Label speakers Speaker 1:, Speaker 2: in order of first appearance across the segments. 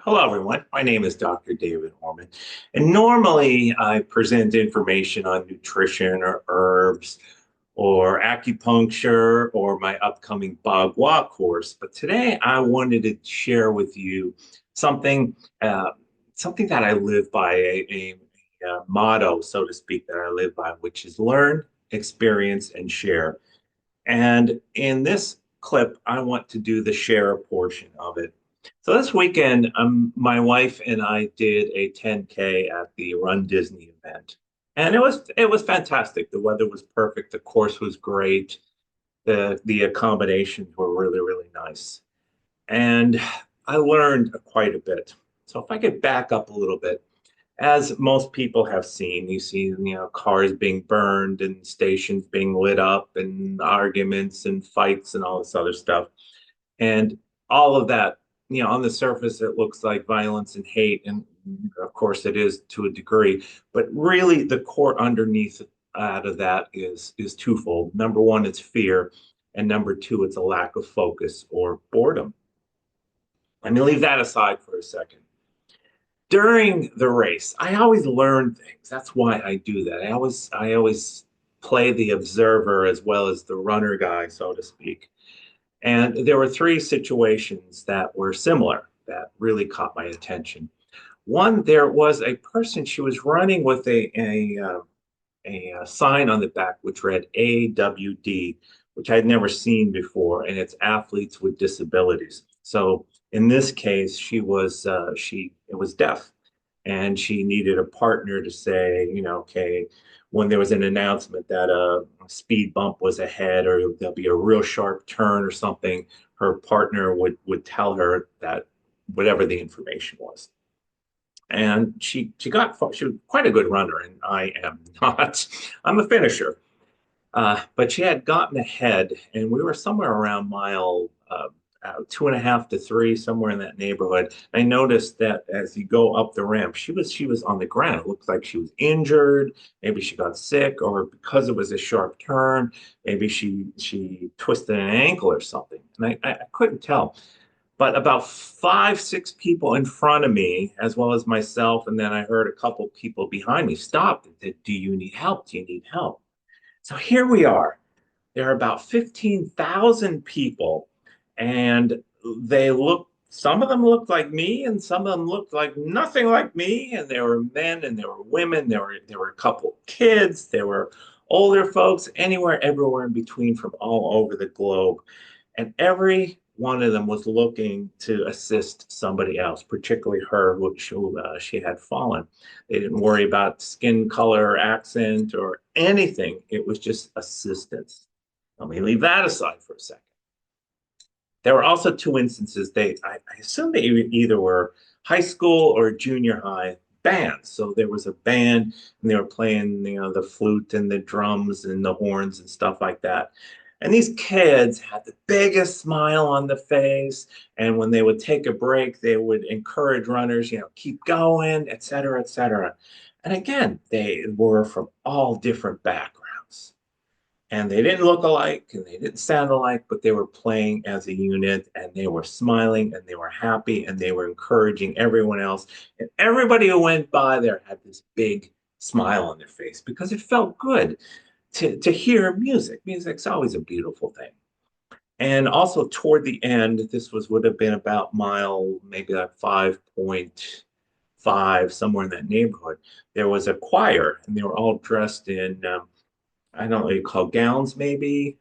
Speaker 1: Hello, everyone. My name is Dr. David Orman, and normally I present information on nutrition or herbs or acupuncture or my upcoming Bagua course. But today I wanted to share with you something, uh, something that I live by, a motto, so to speak, that I live by, which is learn, experience, and share. And in this clip, I want to do the share portion of it. So this weekend, my wife and I did a 10K at the Run Disney event, and it was fantastic. The weather was perfect. The course was great. The accommodations were really nice, and I learned quite a bit. So if I could back up a little bit, as most people have seen, you see, cars being burned and stations being lit up and arguments and fights and all this other stuff. And all of that, on the surface, it looks like violence and hate. And of course it is to a degree, but really the core underneath out of that is twofold. Number one, it's fear. And number two, it's a lack of focus or boredom. Let me leave that aside for a second. During the race, I always learn things. That's why I do that. I always play the observer as well as the runner guy, so to speak. And there were three situations that were similar that really caught my attention. One, there was a person, she was running with a sign on the back which read AWD, which I'd never seen before, and it's athletes with disabilities. So in this case, she it was deaf, and she needed a partner to say, okay, when there was an announcement that a speed bump was ahead or there'll be a real sharp turn or something, her partner would tell her that whatever the information was. And she was quite a good runner, and I am not. I'm a finisher. But she had gotten ahead, and we were somewhere around mile 2.5 to 3, somewhere in that neighborhood. I noticed that as you go up the ramp, she was on the ground. It looked like she was injured. Maybe she got sick, or because it was a sharp turn, maybe she twisted an ankle or something. And I couldn't tell. But about 5, 6 people in front of me, as well as myself, and then I heard a couple people behind me stopped and said, "Do you need help? Do you need help?" So here we are. There are about 15,000 people, and some of them looked like me, and some of them looked like nothing like me. And there were men and there were women, there were a couple kids, there were older folks, anywhere, everywhere in between from all over the globe. And every one of them was looking to assist somebody else, particularly her, which she had fallen. They didn't worry about skin color, accent, or anything. It was just assistance. Let me leave that aside for a second. There were also two instances. I assume they either were high school or junior high bands. So there was a band, and they were playing, the flute and the drums and the horns and stuff like that. And these kids had the biggest smile on the face. And when they would take a break, they would encourage runners, keep going, et cetera, et cetera. And again, they were from all different backgrounds, and they didn't look alike and they didn't sound alike, but they were playing as a unit, and they were smiling and they were happy and they were encouraging everyone else. And everybody who went by there had this big smile on their face because it felt good to hear music. Music's always a beautiful thing. And also toward the end, this would have been about mile maybe like 5.5, somewhere in that neighborhood. There was a choir, and they were all dressed in I don't know what you call gowns, maybe.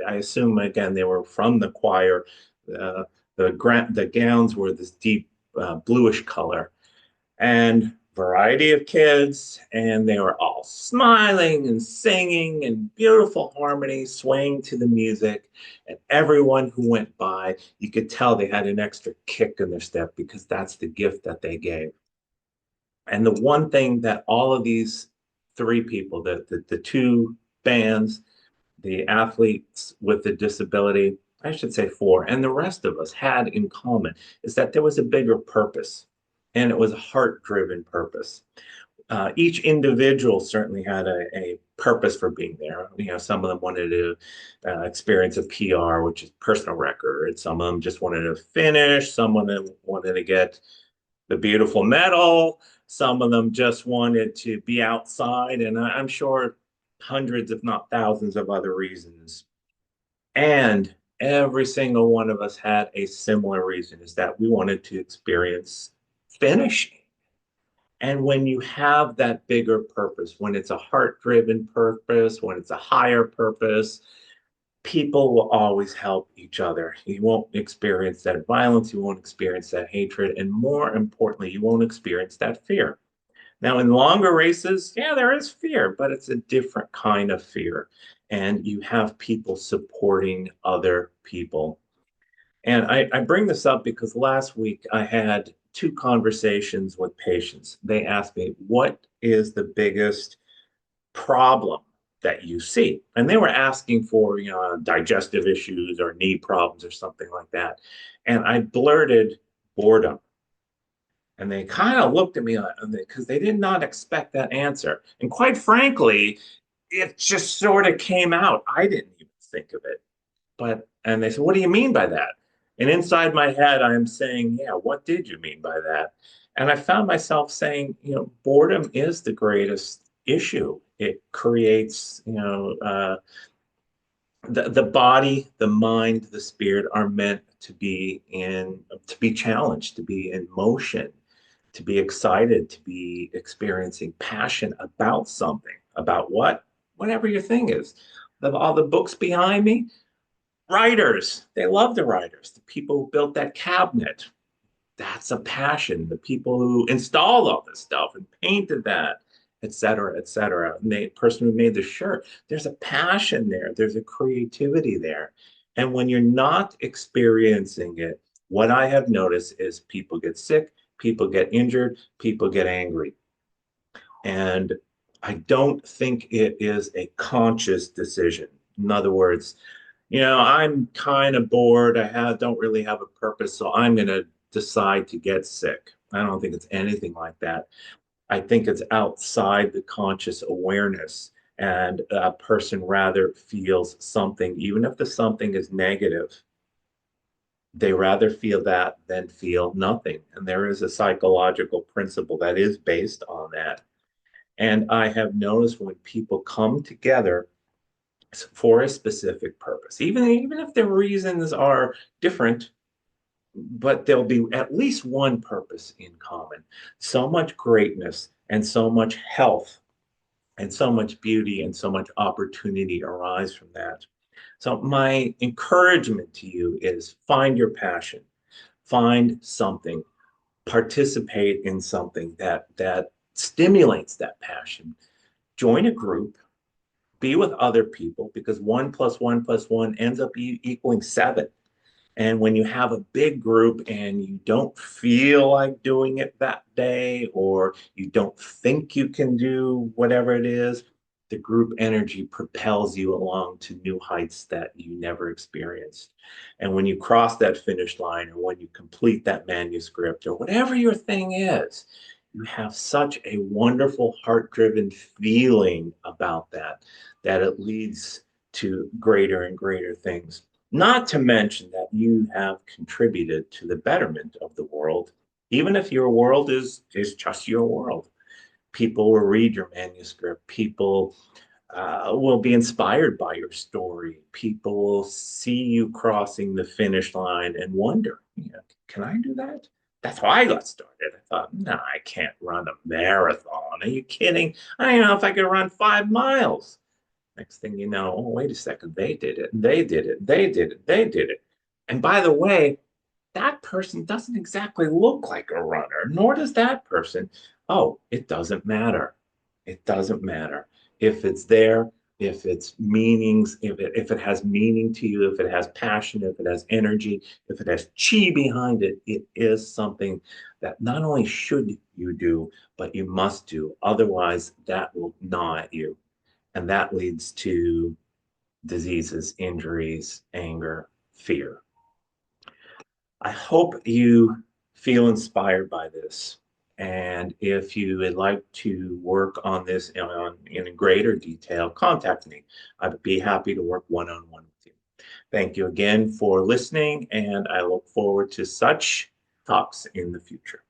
Speaker 1: I assume again they were from the choir. Uh, the gowns were this deep bluish color, and variety of kids, and they were all smiling and singing and beautiful harmony, swaying to the music. And everyone who went by, you could tell they had an extra kick in their step because that's the gift that they gave. And the one thing that all of these three people, the two bands, the athletes with the disability, I should say four, and the rest of us had in common is that there was a bigger purpose, and it was a heart-driven purpose. Each individual certainly had a purpose for being there. Some of them wanted to experience a PR, which is personal record. Some of them just wanted to finish. Someone that wanted to get the beautiful metal. Some of them just wanted to be outside, and I'm sure hundreds, if not thousands, of other reasons. And every single one of us had a similar reason, is that we wanted to experience finishing. And when you have that bigger purpose, when it's a heart-driven purpose, when it's a higher purpose, people will always help each other. You won't experience that violence, you won't experience that hatred, and more importantly, you won't experience that fear. Now, in longer races, yeah, there is fear, but it's a different kind of fear. And you have people supporting other people. And I bring this up because last week I had two conversations with patients. They asked me, what is the biggest problem that you see? And they were asking for, digestive issues or knee problems or something like that. And I blurted boredom. And they kind of looked at me because they did not expect that answer. And quite frankly, it just sort of came out. I didn't even think of it. And they said, what do you mean by that? And inside my head, I'm saying, yeah, what did you mean by that? And I found myself saying, boredom is the greatest issue. It creates, the body, the mind, the spirit are meant to be challenged, to be in motion, to be excited, to be experiencing passion about something, about whatever your thing is. Of all the books behind me, writers, they love the writers, the people who built that cabinet. That's a passion. The people who installed all this stuff and painted that, et cetera, et cetera. And the person who made the shirt, there's a passion there. There's a creativity there. And when you're not experiencing it, what I have noticed is people get sick, people get injured, people get angry. And I don't think it is a conscious decision. In other words, I'm kind of bored. Don't really have a purpose, so I'm going to decide to get sick. I don't think it's anything like that. I think it's outside the conscious awareness, and a person rather feels something, even if the something is negative. They rather feel that than feel nothing. And there is a psychological principle that is based on that. And I have noticed when people come together for a specific purpose, even if their reasons are different, but there'll be at least one purpose in common. So much greatness and so much health and so much beauty and so much opportunity arise from that. So my encouragement to you is find your passion, find something, participate in something that stimulates that passion. Join a group, be with other people, because 1 + 1 + 1 ends up equaling 7. And when you have a big group and you don't feel like doing it that day, or you don't think you can do whatever it is, the group energy propels you along to new heights that you never experienced. And when you cross that finish line, or when you complete that manuscript, or whatever your thing is, you have such a wonderful heart-driven feeling about that it leads to greater and greater things. Not to mention that you have contributed to the betterment of the world, even if your world is just your world. People will read your manuscript. People will be inspired by your story. People will see you crossing the finish line and wonder, can I do that? That's how I got started. I thought, no, I can't run a marathon. Are you kidding? I don't know if I could run 5 miles. Next thing you know, oh, wait a second, they did it, they did it, they did it, they did it. And by the way, that person doesn't exactly look like a runner, nor does that person. Oh, it doesn't matter. It doesn't matter. If it's there, if it's meanings, if it has meaning to you, if it has passion, if it has energy, if it has chi behind it, it is something that not only should you do, but you must do. Otherwise, that will gnaw at you. And that leads to diseases, injuries, anger, fear. I hope you feel inspired by this. And if you would like to work on this in greater detail, contact me. I'd be happy to work one-on-one with you. Thank you again for listening, and I look forward to such talks in the future.